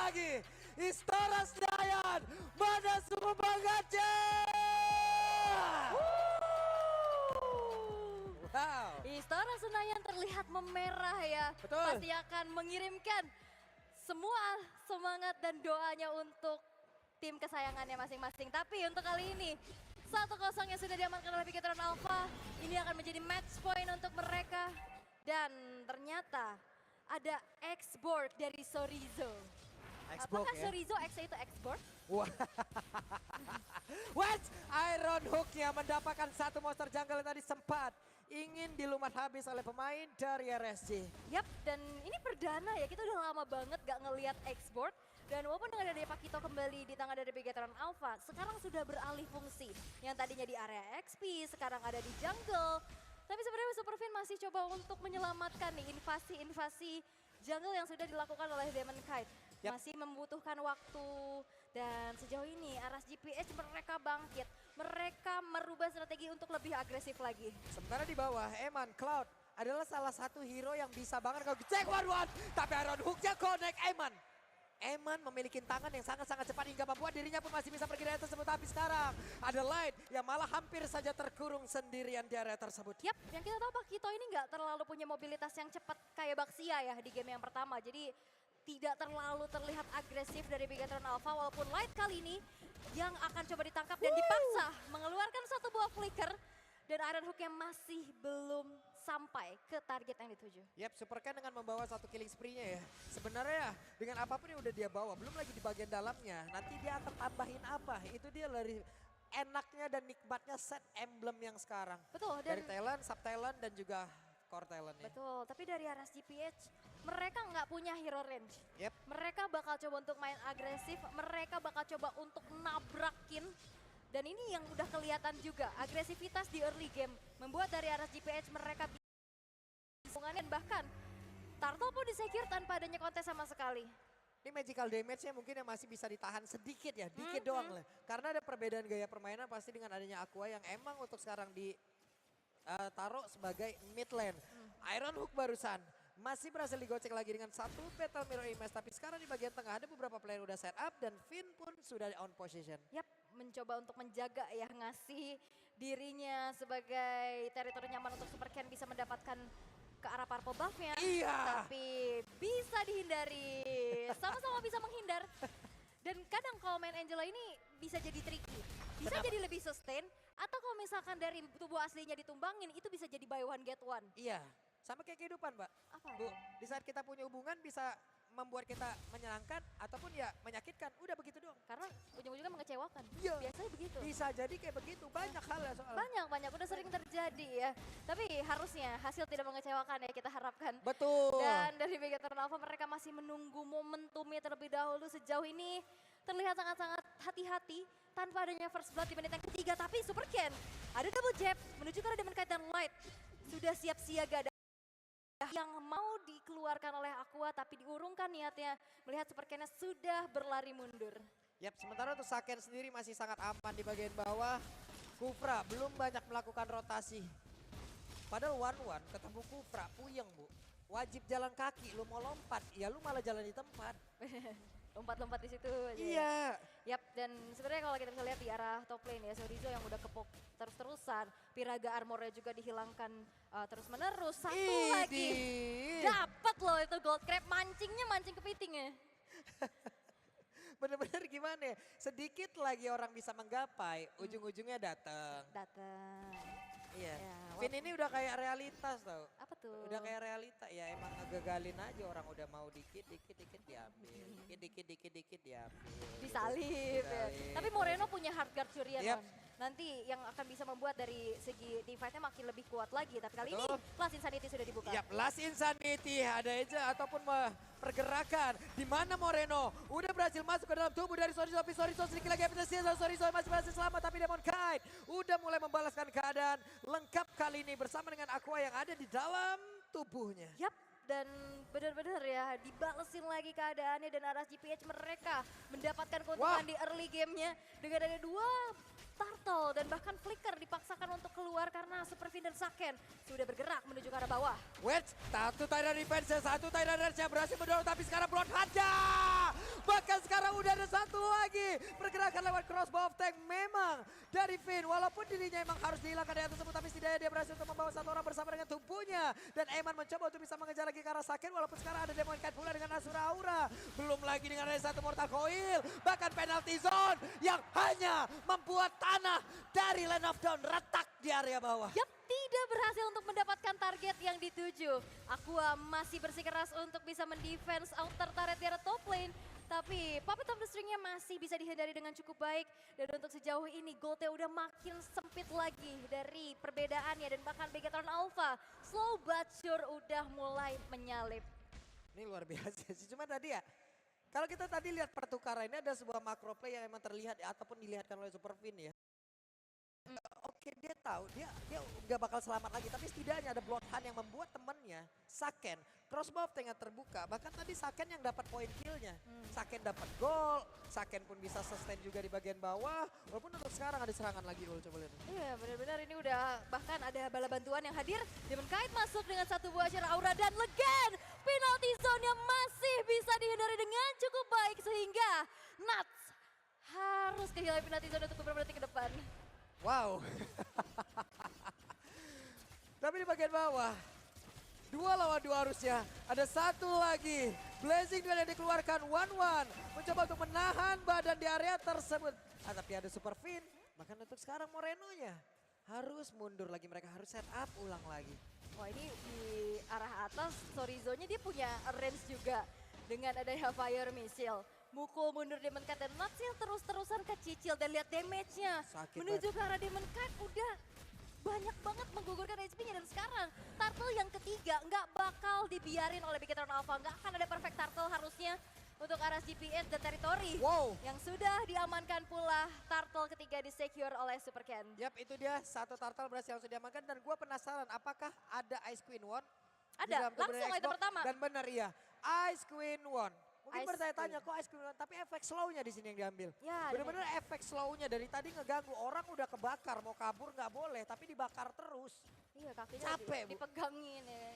lagi. Istora Senayan, mana semua bangetnya? Wow. Istora Senayan terlihat memerah ya. Betul. Pasti akan mengirimkan semua semangat dan doanya untuk tim kesayangannya masing-masing. Tapi untuk kali ini 1-0 yang sudah diamankan oleh Bigetron Alpha. Ini akan menjadi match point untuk mereka. Dan ternyata ada X-Board dari Sorizo. Xbox Apakah ya. Sorizo X-nya itu X-Board? Wah. What? Iron Hook-nya mendapatkan satu monster jungle yang tadi sempat ingin dilumat habis oleh pemain dari RSG. Yap, dan ini perdana ya, kita udah lama banget gak ngelihat X-Board. Dan walaupun dengan adanya Pakito kembali di tangan dari Bigetron Alpha, sekarang sudah beralih fungsi. Yang tadinya di area XP, sekarang ada di jungle. Tapi sebenarnya Superfin masih coba untuk menyelamatkan nih invasi-invasi jungle yang sudah dilakukan oleh Demon Kite. Yap. Masih membutuhkan waktu dan sejauh ini Aras GPH mereka bangkit. Mereka merubah strategi untuk lebih agresif lagi. Sementara di bawah, Eman Cloud adalah salah satu hero yang bisa banget kalau cek one-one. Tapi Iron Hook-nya connect Eman. Eman memiliki tangan yang sangat-sangat cepat hingga membuat dirinya pun masih bisa pergi dari tersebut. Tapi sekarang ada Light yang malah hampir saja terkurung sendirian di area tersebut. Yap, yang kita tahu Pakito ini nggak terlalu punya mobilitas yang cepat kayak Baxia ya di game yang pertama. Jadi tidak terlalu terlihat agresif dari Bigetron Alpha walaupun Light kali ini yang akan coba ditangkap dan dipaksa mengeluarkan satu buah flicker dan Iron Hook yang masih belum sampai ke target yang dituju. Yap, Supercan dengan membawa satu killing spree-nya ya. Sebenarnya dengan apapun yang udah dia bawa, belum lagi di bagian dalamnya, nanti dia akan tambahin apa? Itu dia dari enaknya dan nikmatnya set emblem yang sekarang. Betul, dan Dari talent, sub talent dan juga core talentnya. betul, tapi dari Aras GPH mereka nggak punya hero range. Yep. Mereka bakal coba untuk main agresif, mereka bakal coba untuk nabrakin. Dan ini yang udah kelihatan juga, agresivitas di early game membuat dari Aras GPH mereka bisa dan bahkan Turtle pun disecure tanpa adanya kontes sama sekali. Ini magical damage-nya mungkin yang masih bisa ditahan sedikit ya, dikit doang lah. Karena ada perbedaan gaya permainan pasti dengan adanya Aqua yang emang untuk sekarang taruh sebagai mid lane. Iron Hook barusan masih berhasil digocek lagi dengan satu Battle Mirror Image. Tapi sekarang di bagian tengah ada beberapa player udah set up dan Finn pun sudah on position. Yap, mencoba untuk menjaga ya, ngasih dirinya sebagai teritori nyaman untuk Supercan bisa mendapatkan ke arah purple buff-nya. Iya. Tapi bisa dihindari, sama-sama bisa menghindar. Dan kadang kalau main Angela ini bisa jadi tricky. Bisa jadi lebih sustain, atau kalau misalkan dari tubuh aslinya ditumbangin, itu bisa jadi buy one get one. Iya, sama kayak kehidupan Mbak. Apa? Bu, di saat kita punya hubungan bisa membuat kita menyenangkan ataupun ya menyakitkan. Udah begitu dong. Karena ujung-ujungnya mengecewakan. Iya. Biasanya begitu. Bisa jadi kayak begitu, banyak hal ya soal. Banyak, udah sering terjadi ya. Tapi harusnya hasil tidak mengecewakan ya kita harapkan. Betul. Dan dari Bigetron Alpha mereka masih menunggu momentumnya terlebih dahulu. Sejauh ini terlihat sangat-sangat hati-hati tanpa adanya first blood di menit yang ketiga. Tapi Supercan ada double jab menuju ke arah Demon Kite dan Light. Sudah siap siaga yang mau dikeluarkan oleh Aqua tapi diurungkan niatnya melihat Supercan sudah berlari mundur. Yap, sementara untuk Saken sendiri masih sangat aman di bagian bawah. Kufra belum banyak melakukan rotasi. Padahal one-one ketemu Kufra, puyeng Bu. Wajib jalan kaki, lu mau lompat, ya lu malah jalan di tempat. Lompat-lompat di situ aja. Iya. Yap, dan sebenarnya kalau kita bisa lihat di arah top lane ya, Sorizo yang udah kepok terus-terusan, Piraga armornya juga dihilangkan terus-menerus. Satu lagi, dapat loh itu gold crab, mancingnya mancing kepiting ya. Bener-bener gimana ya, sedikit lagi orang bisa menggapai, ujung-ujungnya datang. Datang. Iya. Ya, Finn ini udah kayak realitas tau. apa tuh? Udah kayak realita, ya emang ngegagalin aja orang udah mau dikit diambil. Dikit diambil. Disalip ya. Disalip. Tapi Moreno punya hard guard curian Yap. Man. Nanti yang akan bisa membuat dari segi teamfight-nya makin lebih kuat lagi. Tapi kali ini Betul. Last Insanity sudah dibuka. Yap, Last Insanity ada aja ataupun pergerakan di mana Moreno udah berhasil masuk ke dalam tubuh dari Sorizo, tapi Sorizo sedikit lagi efisiensi, Sorizo masih berhasil selamat, tapi Demon Kite udah mulai membalaskan keadaan lengkap kali ini bersama dengan Aqua yang ada di dalam tubuhnya. Yap, dan benar-benar ya dibalesin lagi keadaannya dan Aras GPH mereka mendapatkan keuntungan di early gamenya dengan ada dua turtle dan bahkan flicker dipaksakan untuk keluar karena Superfin dan Saken sudah bergerak menuju ke arah bawah. Wait, satu Tyrant defense, satu Tyrant Dance yang berhasil mendorong, tapi sekarang Bloodhound-nya bakal lewat crossbow of tank memang dari Finn. Walaupun dirinya emang harus dihilangkan dari tersebut, tapi setidaknya dia berhasil untuk membawa satu orang bersama dengan tubuhnya. Dan Eman mencoba untuk bisa mengejar lagi ke arah Saken, walaupun sekarang ada Demon Knight pula dengan Asura Aura. Belum lagi dengan ada satu Mortal Coil, bahkan penalty zone yang hanya membuat tanah dari Land of Dawn retak di area bawah. Yap, tidak berhasil untuk mendapatkan target yang dituju. Aqua masih bersikeras untuk bisa mendefense outer turret di arah top lane. Tapi Puppet of the String-nya masih bisa dihindari dengan cukup baik. Dan untuk sejauh ini goalnya udah makin sempit lagi dari perbedaannya. Dan bahkan Begatron Alpha slow but sure udah mulai menyalip. Ini luar biasa sih, cuma tadi ya, kalau kita tadi lihat pertukaran ini ada sebuah macro play yang emang terlihat ataupun dilihatkan oleh Super Finn ya. Oke, dia tahu dia nggak bakal selamat lagi, tapi setidaknya ada Bloodhound yang membuat temennya Saken crossbow of tank yang terbuka. Bahkan tadi Saken yang dapat poin killnya. Saken dapat gol, Saken pun bisa sustain juga di bagian bawah. Walaupun untuk sekarang ada serangan lagi dulu, coba lihat. Iya, benar-benar ini udah bahkan ada bala bantuan yang hadir. Demon Knight masuk dengan satu buah Asura Aura dan Legend. Penalty zone-nya masih bisa dihindari dengan cukup baik sehingga Nuts harus kehilangan penalty zone untuk beberapa detik ke depan. Wow. Tapi di bagian bawah, 2 lawan 2 harusnya. Ada satu lagi. Blazing Duel yang dikeluarkan 1-1. Mencoba untuk menahan badan di area tersebut. Tapi ada Super Finn. Bahkan untuk sekarang Moreno-nya harus mundur lagi. Mereka harus set up ulang lagi. Wah, ini di arah atas Sorizo-nya dia punya range juga. Dengan adanya Fire Missile. Mukul mundur Demon Knight dan Nuts yang terus-terusan kecicil. Dan lihat damage-nya. Sakit Menuju ke arah Demon Knight udah banyak banget menggugurkan HP-nya. Dan sekarang Turtle yang ketiga nggak bakal dibiarin oleh Begatron Alpha. Nggak akan ada perfect Turtle harusnya untuk arah GPS dan teritori. Wow. Yang sudah diamankan pula Turtle ketiga di-secure oleh Super Ken. Yap, itu dia satu turtle berhasil langsung diamankan. Dan gue penasaran apakah ada Ice Queen One? di Ada, dalam tubuh langsung dari item Xbox? pertama. Dan benar iya, Ice Queen One. Mungkin Ice bertanya-tanya kok Ice Queen One, tapi efek slow-nya di sini yang diambil. Ya, Bener-bener efek slow-nya dari tadi ngeganggu, orang udah kebakar, mau kabur nggak boleh, tapi dibakar terus. Iya, kakinya Capek, Bu. dipegangin ya.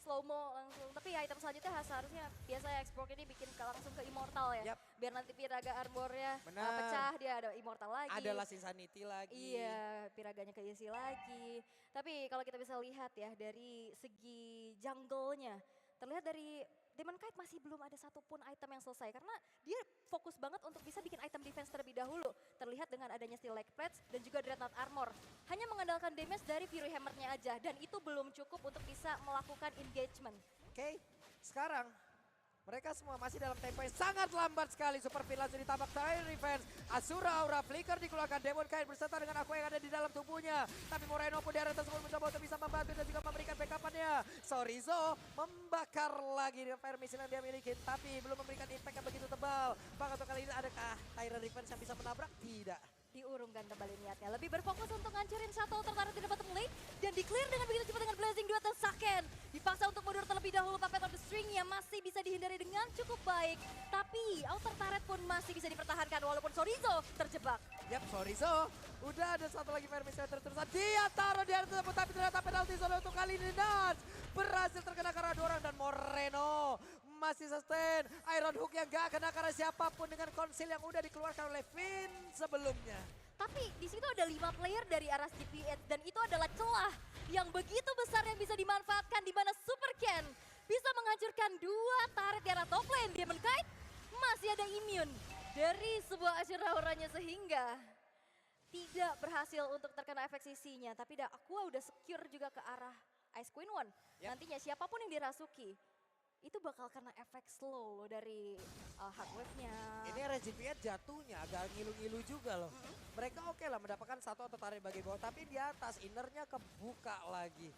Slow mo langsung. Tapi item selanjutnya seharusnya biasanya export ini bikin langsung ke immortal ya. Yap. Biar nanti Piraga armornya Benar. pecah, dia ada immortal lagi. Ada Last Insanity lagi. Iya, Piraganya keisi lagi. Tapi kalau kita bisa lihat ya dari segi jungle-nya, terlihat dari Demon Knight masih belum ada satupun item yang selesai. Karena dia fokus banget untuk bisa bikin item defense terlebih dahulu. Terlihat dengan adanya Steel Leg Plates dan juga Dreadnought Armor. Hanya mengandalkan damage dari Fury Hammer-nya aja. Dan itu belum cukup untuk bisa melakukan engagement. Oke, sekarang mereka semua masih dalam tempo yang sangat lambat sekali. Super Finn langsung ditabak Tire Revenge. Asura Aura Flicker dikeluarkan. Demon Knight berserta dengan Aqua yang ada di dalam tubuhnya. Tapi Moreno pun di area tersebut mencoba untuk bisa membantu dan juga memberikan backup-nya. Sorizo membakar lagi dengan Fire Missile yang dia miliki. Tapi belum memberikan impact yang begitu tebal. Bahkan untuk kali ini adakah Tire Revenge yang bisa menabrak? Tidak. Diurungkan kembali niatnya. Lebih berfokus untuk ngancurin shuttle tertarik di bottom lane. Dan di-clear dengan begitu cepat dengan Blazing Duel dan Saken. Dipaksa untuk mundur terlebih dahulu. Puppet of the String yang masih bisa dihindari dengan cukup baik. Tapi outer turret pun masih bisa dipertahankan walaupun Sorizo terjebak. Yap, Sorizo. Udah ada satu lagi Fire Missile terus-terusan. Dia taruh di area tersebut. Tapi ternyata penalti zone untuk kali ini. Nuts berhasil terkena karena 2 orang. Dan Moreno masih sustain. Iron Hook yang gak kena karena siapapun dengan konsil yang udah dikeluarkan oleh Finn sebelumnya. Tapi di situ ada 5 player dari arah GPS dan itu adalah celah yang begitu besar yang bisa dimanfaatkan di mana Super Ken bisa menghancurkan 2 turret di arah top lane. Demon Knight masih ada immune dari sebuah Asura Auranya sehingga tidak berhasil untuk terkena efek sisinya. Tapi Aqua udah secure juga ke arah Ice Queen One. Yep. Nantinya siapapun yang dirasuki itu bakal kena efek slow dari hard wave-nya. Ini RGPN jatuhnya agak ngilu-ngilu juga loh. Mereka oke lah mendapatkan satu atau tarik bagi bawah. Tapi di atas innernya kebuka lagi.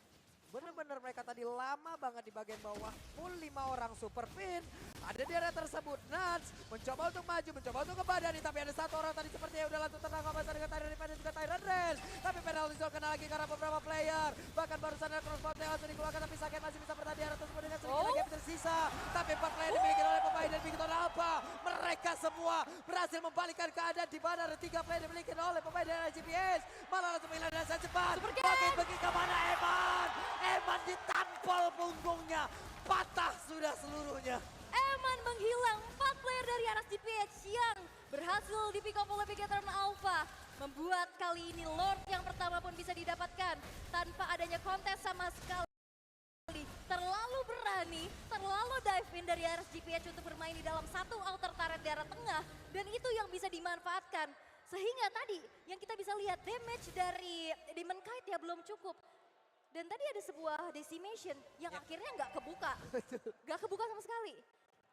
Bener-bener mereka tadi lama banget di bagian bawah. Full 5 orang Super Finn. Ada di area tersebut. Nuts mencoba untuk maju, mencoba untuk ngebadani. Tapi ada satu orang tadi sepertinya udah langsung tertangkap basah dengan Tyrant Revenge dan juga Tyrant Rage. Tapi penalty zone kena lagi karena beberapa player. Bahkan barusan ada crossbow yang langsung dikeluarkan. Tapi Saken masih bisa bertahan di area tersebut dengan sedikit lagi yang tersisa. Tapi 4 player dimiliki oleh pemain dan Begatron Alpha. Mereka semua berhasil membalikkan keadaan di mana ada 3 player dimiliki oleh pemain dari GPS. Malah langsung menghilang dengan sangat cepat. Bagi kemana Eman? Eman ditampol punggungnya. Patah sudah seluruhnya. Eman menghilang 4 player dari arah GPS yang berhasil berhasil di pick up oleh Bigetron Alpha. Membuat kali ini Lord yang pertama pun bisa didapatkan tanpa adanya kontes sama sekali. Terlalu berani, terlalu dive in dari RSGPH untuk bermain di dalam satu outer turret di arah tengah. Dan itu yang bisa dimanfaatkan. Sehingga tadi yang kita bisa lihat damage dari Demon Kite ya belum cukup. Dan tadi ada sebuah decimation yang akhirnya nggak kebuka. Nggak kebuka sama sekali.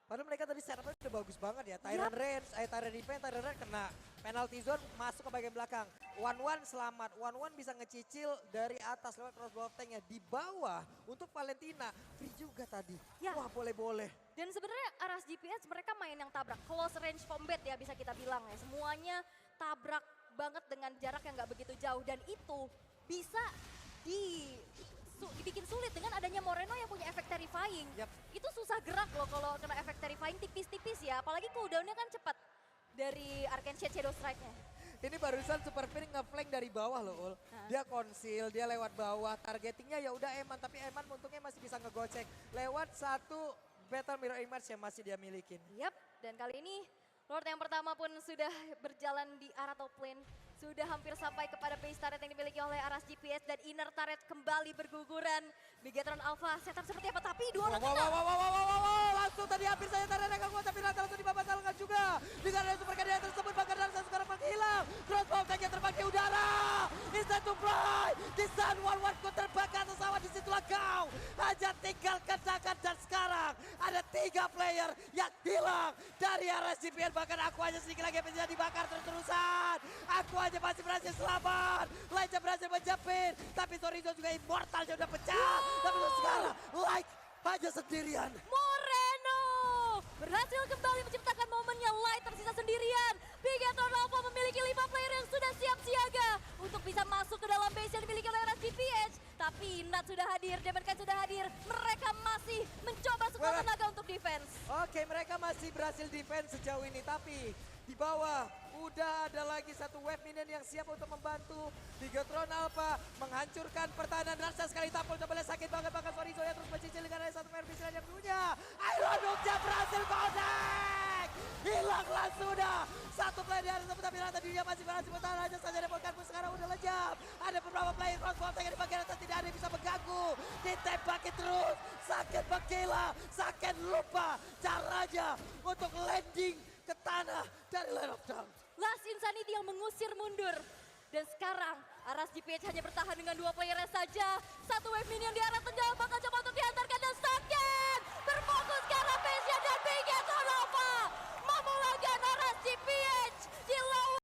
Padahal mereka tadi setupnya udah bagus banget ya. Tyrant range, Tyrant defense, Tyrant range kena penalty zone masuk ke bagian belakang. 1-1 selamat, 1-1 bisa ngecicil dari atas lewat crossbow tanknya. Di bawah untuk Valentina, free juga tadi. Ya. Wah boleh-boleh. Dan sebenarnya Aras GPS mereka main yang tabrak. Close range combat ya bisa kita bilang ya. Semuanya tabrak banget dengan jarak yang nggak begitu jauh. Dan itu bisa dibikin sulit dengan adanya Moreno yang punya efek terrifying. Yap. Itu susah gerak loh kalau kena efek terrifying tipis-tipis ya. Apalagi cooldownnya kan cepat dari Arcane Shade Shadow Strike-nya. Ini barusan Super Phoenix nge-flank dari bawah loh Ul. Dia conceal, dia lewat bawah. Targetingnya ya udah Eman, tapi Eman untungnya masih bisa ngegocek. Lewat satu Battle Mirror Image yang masih dia milikin. Yap, dan kali ini Lord yang pertama pun sudah berjalan di arah top lane. Sudah hampir sampai kepada base turret yang dimiliki oleh Aras GPS dan inner turret kembali berguguran. Bigetron Alpha setup seperti apa tapi dua orang kena. Langsung tadi hampir saja turret yang kuat tapi Rata langsung dibatalkan juga. Dengan ada super kandida tersebut bahkan Rata sekarang menghilang. Crossbow tank yang terbang di udara. It's time to fly. Di Sun One ku terbakar pesawat di situlah kau. Hanya tinggal kedakan dan sekarang ada 3 player yang hilang dari Aras GPS. Bahkan aku hanya sedikit lagi bisa dibakar terus-terusan. Aku aja masih berhasil selamat. Lainnya berhasil menjepit. Tapi Sorizo juga immortalnya udah pecah. Tapi sekarang like hanya sendirian. Moreno berhasil kembali menciptakan momennya. Light tersisa sendirian. Bigetron Alpha memiliki 5 player yang sudah siap siaga untuk bisa masuk ke dalam base yang dimiliki oleh RSGPH. Tapi Nat sudah hadir, Demon Knight sudah hadir. Mereka masih mencoba sekuat tenaga untuk defense. Oke, mereka masih berhasil defense sejauh ini. Tapi di bawah udah ada lagi satu wave minion yang siap untuk membantu Bigetron Alpha menghancurkan pertahanan. Rasa sekali tampil coba sakit banget bahkan Sorizo yang terus mencicil dengan ada satu player bisa yang punya. Iron Dogja berhasil connect. Hilanglah sudah. Satu player di atas tapi Rata dirinya masih berhasil bertahan aja saja. Depolkan pun sekarang udah lejam. Ada beberapa player crossbow tank di bagian atas tidak ada yang bisa mengganggu. Ditembaki terus. Sakit menggila. Sakit lupa caranya untuk landing ke tanah dari Land of Dawn. Last Insanity yang mengusir mundur. Dan sekarang Aras GPH hanya bertahan dengan 2 playernya saja. Satu wave minion di arah tengah bakal coba untuk dihantarkan dan Saken berfokus ke arah